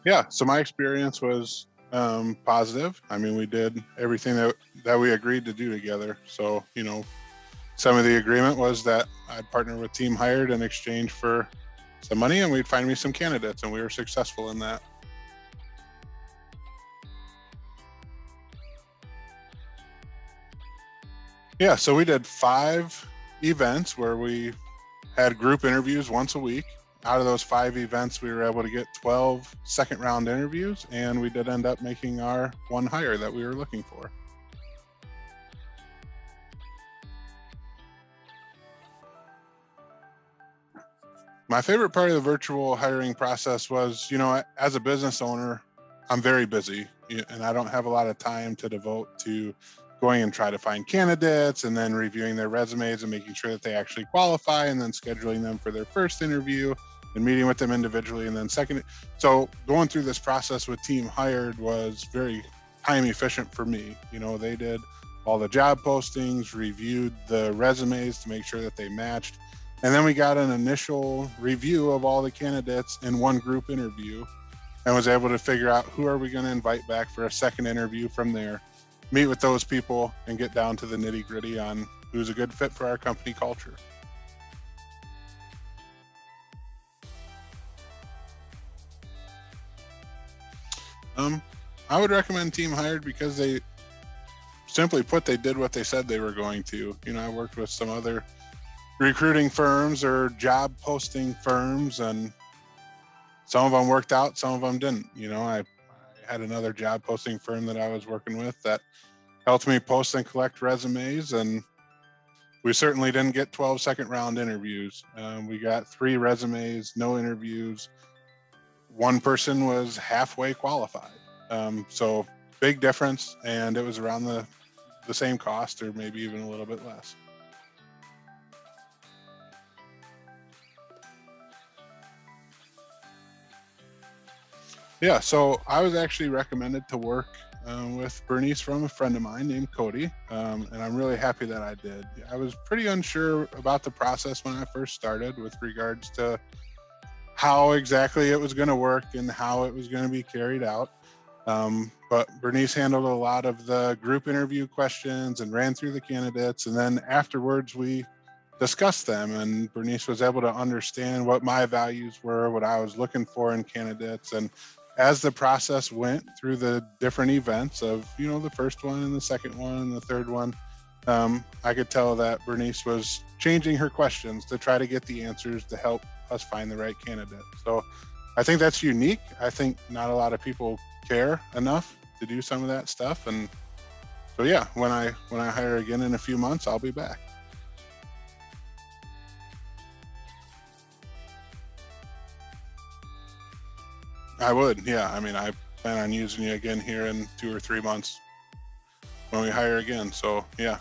Yeah, so my experience was positive. I mean, we did everything that we agreed to do together. So, some of the agreement was that I'd partner with Team Hired in exchange for some money, and we'd find me some candidates, and we were successful in that. Yeah, so we did 5 events where we had group interviews once a week. Out of those 5 events, we were able to get 12 second round interviews, and we did end up making our one hire that we were looking for. My favorite part of the virtual hiring process was, as a business owner, I'm very busy and I don't have a lot of time to devote to going and try to find candidates and then reviewing their resumes and making sure that they actually qualify and then scheduling them for their first interview and meeting with them individually and then second. So going through this process with Team Hired was very time efficient for me. They did all the job postings, reviewed the resumes to make sure that they matched. And then we got an initial review of all the candidates in one group interview and was able to figure out who are we going to invite back for a second interview from there, meet with those people and get down to the nitty gritty on who's a good fit for our company culture. I would recommend Team Hired because they, simply put, they did what they said they were going to. I worked with some other recruiting firms or job posting firms, and some of them worked out, some of them didn't. I had another job posting firm that I was working with that helped me post and collect resumes, and we certainly didn't get 12 second round interviews. We got 3 resumes, no interviews. One person was halfway qualified. So big difference, and it was around the same cost or maybe even a little bit less. Yeah, so I was actually recommended to work with Bernice from a friend of mine named Cody, and I'm really happy that I did. I was pretty unsure about the process when I first started with regards to how exactly it was going to work and how it was going to be carried out. But Bernice handled a lot of the group interview questions and ran through the candidates, and then afterwards we discussed them, and Bernice was able to understand what my values were, what I was looking for in candidates. And as the process went through the different events of, the first one and the second one and the third one, I could tell that Bernice was changing her questions to try to get the answers to help us find the right candidate. So I think that's unique. I think not a lot of people care enough to do some of that stuff. And so, yeah, when I hire again in a few months, I'll be back. I would, yeah. I mean, I plan on using you again here in 2 or 3 months when we hire again. So, yeah,